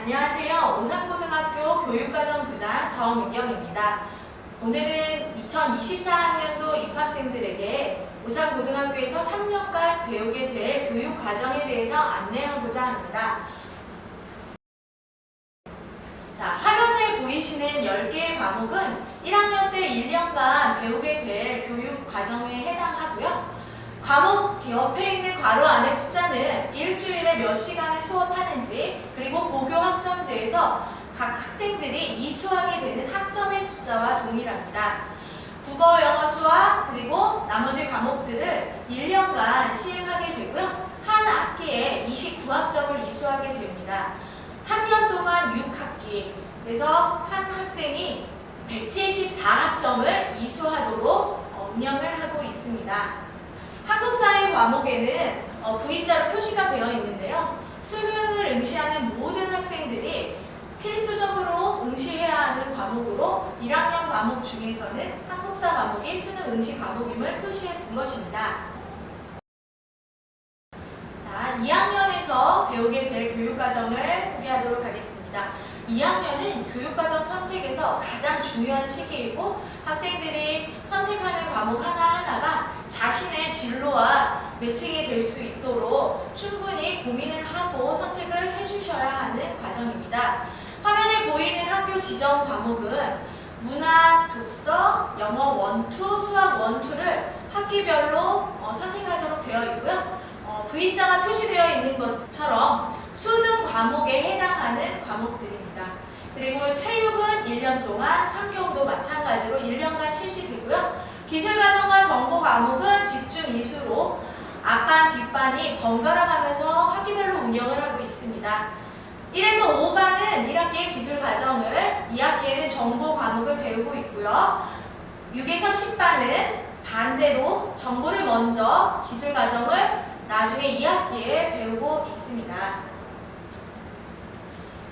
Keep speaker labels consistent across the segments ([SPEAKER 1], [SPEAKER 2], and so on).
[SPEAKER 1] 안녕하세요. 오산고등학교 교육과정부장 정은경입니다. 오늘은 2024학년도 입학생들에게 오산고등학교에서 3년간 배우게 될 교육과정에 대해서 안내하고자 합니다. 자, 화면에 보이시는 10개의 과목은 1학년 때 1년간 배우게 될 교육과정에 해당하고요. 과목 옆에 있는 괄호 안의 숫자는 일주일에 몇 시간을 수업하는지, 그리고 고교 학점제에서 각 학생들이 이수하게 되는 학점의 숫자와 동일합니다. 국어, 영어, 수학, 그리고 나머지 과목들을 1년간 시행하게 되고요. 한 학기에 29학점을 이수하게 됩니다. 3년 동안 6학기, 그래서 한 학생이 174학점을 이수하도록 운영을 하고 있습니다. 한국사회 과목에는 V자로 표시가 되어 있는데요. 수능을 응시하는 모든 학생들이 필수적으로 응시해야 하는 과목으로 1학년 과목 중에서는 한국사 과목이 수능 응시 과목임을 표시해 둔 것입니다. 자, 2학년에서 배우게 될 교육과정을 소개하도록 하겠습니다. 2학년은 교육과정 선택에서 가장 중요한 시기이고, 학생들이 선택하는 과목 하나하나가 자신의 진로와 매칭이 될 수 있도록 충분히 고민을 하고 선택을 해주셔야 하는 과정입니다. 화면에 보이는 학교 지정 과목은 문학, 독서, 영어 1, 2, 수학 1, 2를 학기별로 선택하도록 되어 있고요. V자가 표시되어 있는 것처럼 수능 과목에 해당하는 과목들입니다. 그리고 체육은 1년 동안, 환경도 마찬가지로 1년간 실시되고요. 기술과정과 정보 과목은 집중 이수로 앞반, 뒷반이 번갈아가면서 학기별로 운영을 하고 있습니다. 1에서 5반은 1학기의 기술과정을, 2학기에는 정보 과목을 배우고 있고요. 6에서 10반은 반대로 정보를 먼저, 기술과정을 나중에 2학기에 배우고 있습니다.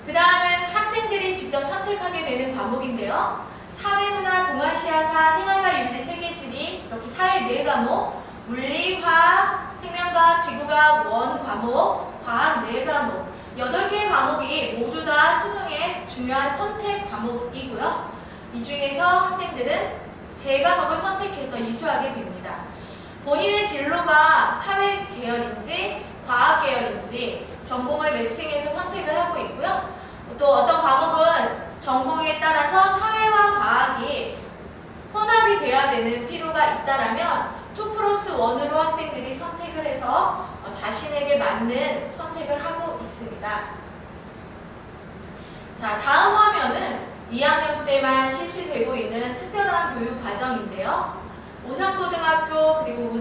[SPEAKER 1] 그 다음은 학생들이 직접 선택하게 되는 과목인데요. 사회문화, 동아시아사, 생활과 윤리, 세계지리, 이렇게 사회 4과목, 물리, 화학, 생명과학, 지구과학 1 과목, 과학 4과목, 8개의 과목이 모두 다 수능의 중요한 선택 과목이고요. 이 중에서 학생들은 3과목을 선택해서 이수하게 됩니다. 본인의 진로가 사회 계열인지 과학 계열인지 전공을 매칭해서 선택을 하고 있고요. 또 어떤 과목은 전공에 따라서 사회와 과학이 혼합이 돼야 되는 필요가 있다라면 2+1으로 학생들이 선택을 해서 자신에게 맞는 선택을 하고 있습니다. 자, 다음 화면은 2학년 때만 실시되고 있는 특별한 교육 과정인데요. 오산고등학교 그리고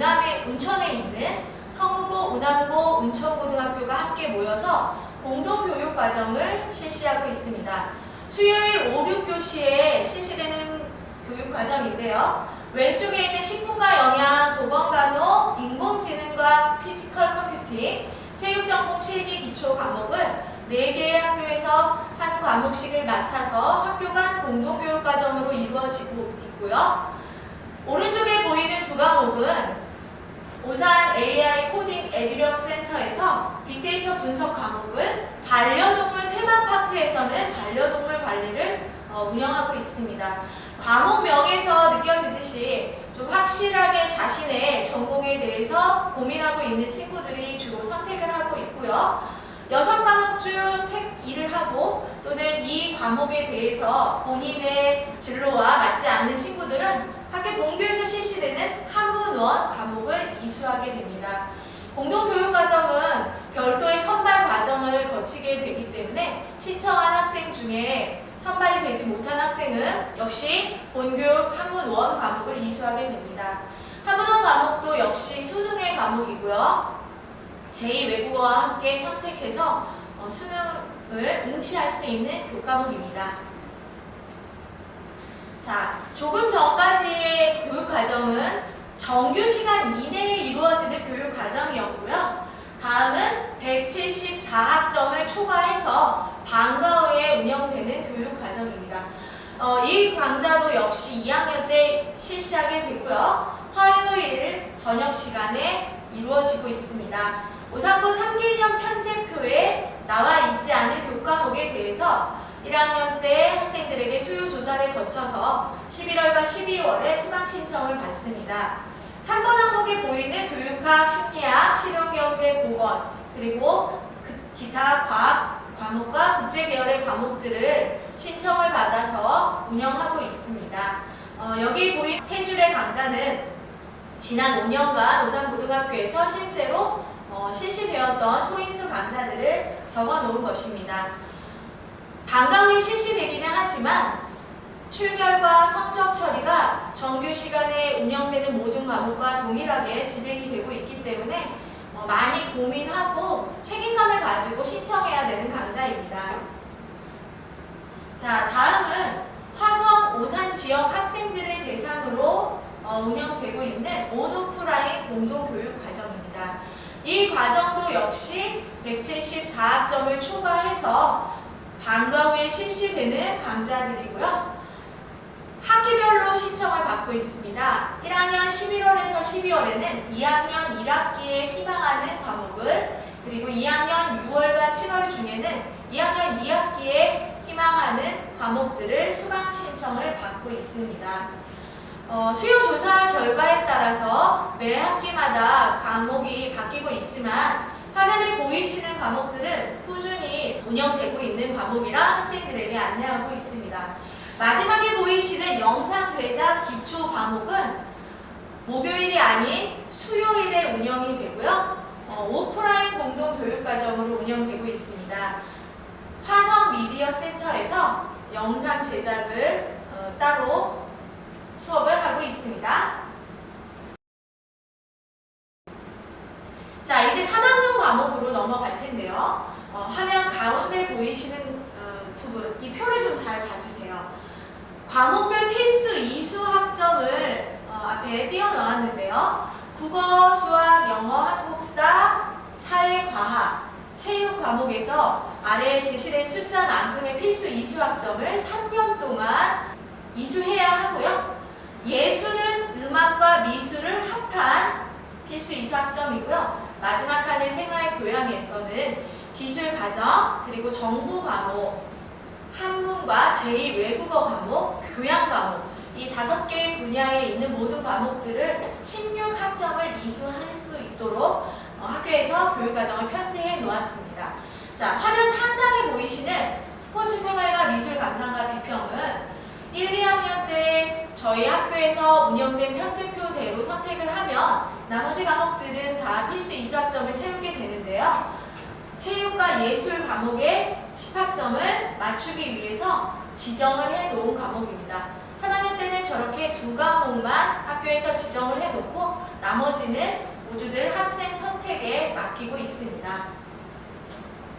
[SPEAKER 1] 운천에 있는 성우고, 운암고, 운천고등학교가 함께 모여서 공동교육과정을 실시하고 있습니다. 수요일 5, 6교시에 실시되는 교육과정인데요. 왼쪽에 있는 식품과 영양, 보건간호, 인공지능과 피지컬 컴퓨팅, 체육전공 실기 기초 과목을 4개의 학교에서 한 과목씩을 맡아서 학교 간 공동교육과정으로 이루어지고 있고요. 오른쪽에 보이는 2과목은 오산 AI 코딩 에듀력 센터에서 빅데이터 분석 과목을, 반려동물 테마파크에서는 반려동물 관리를 운영하고 있습니다. 과목명에서 느껴지듯이 좀 확실하게 자신의 전공에 대해서 고민하고 있는 친구들이 주로 선택을 하고 있고요. 6과목 중 택 2를 하고 또는 이 과목에 대해서 본인의 진로와 맞지 않는 친구들은 학교 본교에서 실시되는 한문원 과목을 이수하게 됩니다. 공동교육과정은 별도의 선발 과정을 거치게 되기 때문에 신청한 학생 중에 선발이 되지 못한 학생은 역시 본교육 한문원 과목을 이수하게 됩니다. 한문원 과목도 역시 수능의 과목이고요. 제2외국어와 함께 선택해서 수능을 응시할 수 있는 교과목입니다. 자, 조금 전까지의 교육과정은 정규 시간 이내에 이루어지는 교육과정이었고요. 다음은 174학점을 초과해서 방과 후에 운영되는 교육과정입니다. 이 강좌도 역시 2학년 때 실시하게 되고요. 화요일 저녁 시간에 이루어지고 있습니다. 오산고 3개년 편제표에 나와 있지 않은 교과목에 과목에 대해서 1학년 때 학생들에게 수요 조사를 거쳐서 11월과 12월에 수강 신청을 받습니다. 3번 항목에 보이는 교육학, 심리학, 실용경제, 보건, 그리고 기타 과학 과목과 국제 계열의 과목들을 신청을 받아서 운영하고 있습니다. 여기 보인 세 줄의 강좌는 지난 5년간 노산고등학교에서 실제로 실시되었던 소인수 강좌들을 적어 놓은 것입니다. 방과 후에 실시되기는 하지만 출결과 성적 처리가 정규 시간에 운영되는 모든 과목과 동일하게 진행이 되고 있기 때문에 많이 고민하고 책임감을 가지고 신청해야 되는 강좌입니다. 자, 다음은 화성, 오산 지역 학생들을 대상으로 운영되고 있는 온오프라인 공동교육 과정입니다. 이 과정도 역시 174학점을 초과해서 방과 후에 실시되는 강좌들이고요. 학기별로 신청을 받고 있습니다. 1학년 11월에서 12월에는 2학년 1학기에 희망하는 과목을, 그리고 2학년 6월과 7월 중에는 2학년 2학기에 희망하는 과목들을 수강 신청을 받고 있습니다. 수요조사 결과에 따라서 매 학기마다 과목이 바뀌고 있지만 화면에 보이시는 과목들은 꾸준히 운영되고 있는 과목이라 학생들에게 안내하고 있습니다. 마지막에 보이시는 영상 제작 기초 과목은 목요일이 아닌 수요일에 운영이 되고요. 오프라인 공동교육과정으로 운영되고 있습니다. 화성 미디어 센터에서 영상 제작을 따로 수업을 하고 있습니다. 자, 이제 3학년 과목으로 넘어갈 텐데요. 화면 가운데 보이시는 부분, 이 표를 좀 잘 봐주세요. 과목별 필수 이수 학점을 앞에 띄워 놓았는데요. 국어, 수학, 영어, 한국사, 사회, 과학, 체육 과목에서 아래에 제시된 숫자만큼의 필수 이수 학점을 3년 동안 이수해야 하고요. 예술은 음악과 미술을 합한 필수 이수 학점이고요. 마지막 칸의 생활교양에서는 기술 과정, 그리고 정보 과목, 한문과 제2 외국어 과목, 교양 과목, 이 5개의 분야에 있는 모든 과목들을 16학점을 이수할 수 있도록 학교에서 교육과정을 편제해 놓았습니다. 자, 화면 상단에 보이시는 스포츠 생활과 미술 감상과 비평은 1, 2학년 때 저희 학교에서 운영된 편집표대로 선택을 하면 나머지 과목들은 다 필수 이수학점을 채우게 되는데요. 체육과 예술 과목의 10학점을 맞추기 위해서 지정을 해놓은 과목입니다. 3학년 때는 저렇게 2과목만 학교에서 지정을 해놓고 나머지는 모두들 학생 선택에 맡기고 있습니다.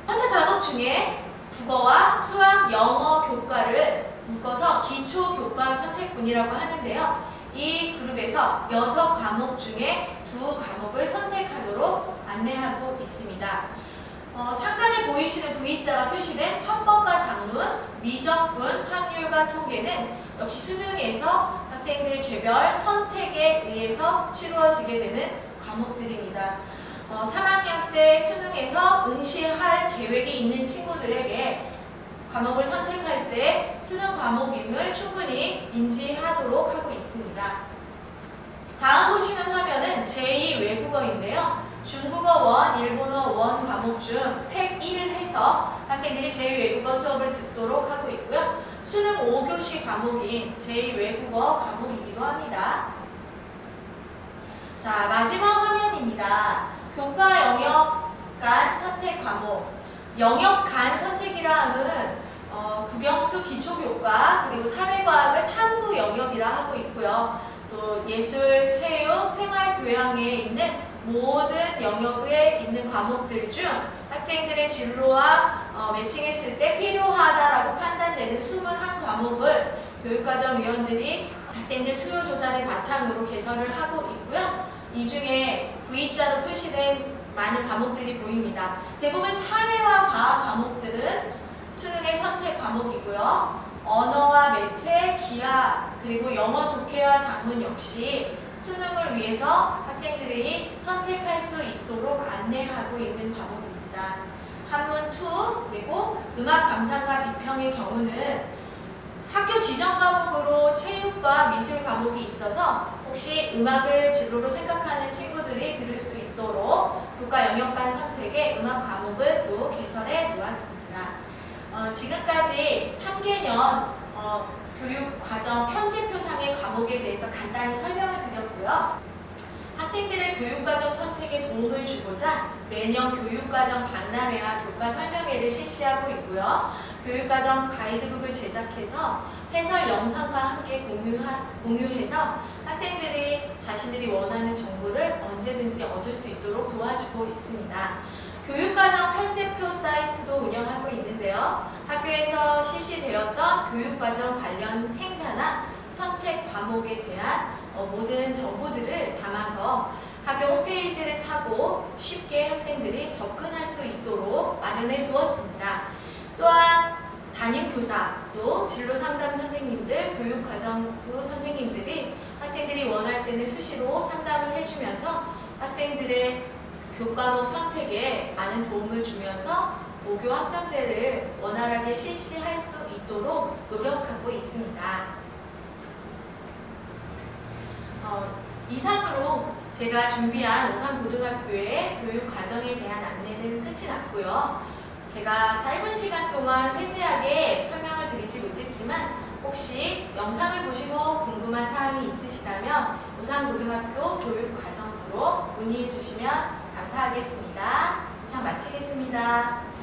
[SPEAKER 1] 선택 과목 중에 국어와 수학, 영어 교과를 묶어서 기초교과 선택분이라고 하는데요. 이 그룹에서 6과목 중에 2과목을 선택하도록 안내하고 있습니다. 상단에 보이시는 V자가 표시된 화법과 작문, 미적분, 확률과 통계는 역시 수능에서 학생들 개별 선택에 의해서 치루어지게 되는 과목들입니다. 3학년 때 수능에서 응시할 계획이 있는 친구들에게 과목을 선택할 때 수능 과목임을 충분히 인지하도록 하고 있습니다. 다음 보시는 화면은 제2 외국어인데요. 중국어 원, 일본어 원 과목 중 택 1을 해서 학생들이 제2 외국어 수업을 듣도록 하고 있고요. 수능 5교시 과목인 제2 외국어 과목이기도 합니다. 자, 마지막 화면입니다. 교과 영역 간 선택 과목. 영역 간 선택이라 함은 국영수 기초교과 그리고 사회과학을 탐구 영역이라 하고 있고요. 또 예술, 체육, 생활교양에 있는 모든 영역에 있는 과목들 중 학생들의 진로와 매칭했을 때 필요하다라고 판단되는 21과목을 교육과정위원들이 학생들 수요조사를 바탕으로 개설을 하고 있고요. 이 중에 V자로 표시된 많은 과목들이 보입니다. 대부분 사회와 과학 과목들은 수능의 선택 과목이고요. 언어와 매체, 기하, 그리고 영어 독해와 작문 역시 수능을 위해서 학생들이 선택할 수 있도록 안내하고 있는 과목입니다. 한문 2, 그리고 음악 감상과 비평의 경우는 학교 지정 과목으로 체육과 미술 과목이 있어서 혹시 음악을 진로로 생각하는 친구들이 들을 수 있도록 교과 영역반 선택에 음악 과목을 또 개설해 놓았습니다. 지금까지 3개년 교육과정 편집표상의 과목에 대해서 간단히 설명을 드렸고요. 학생들의 교육과정 선택에 도움을 주고자 매년 교육과정 박람회와 교과 설명회를 실시하고 있고요. 교육과정 가이드북을 제작해서 해설 영상과 함께 공유해서 학생들이 자신들이 원하는 정보를 언제든지 얻을 수 있도록 도와주고 있습니다. 교육과정 편집표 사이트도 운영하고 있는데요. 학교에서 실시되었던 교육과정 관련 행사나 선택 과목에 대한 모든 정보들을 담아서 학교 홈페이지를 타고 쉽게 학생들이 접근할 수 있도록 마련해 두었습니다. 또한 담임교사, 또 진로상담 선생님들, 교육과정부 선생님들이 학생들이 원할 때는 수시로 상담을 해주면서 학생들의 교과목 선택에 많은 도움을 주면서 고교 학점제를 원활하게 실시할 수 있도록 노력하고 있습니다. 이상으로 제가 준비한 오산고등학교의 교육과정에 대한 안내는 끝이 났고요. 제가 짧은 시간 동안 세세하게 설명을 드리지 못했지만 혹시 영상을 보시고 궁금한 사항이 있으시다면 오산고등학교 교육과정부로 문의해 주시면 감사하겠습니다. 이상 마치겠습니다.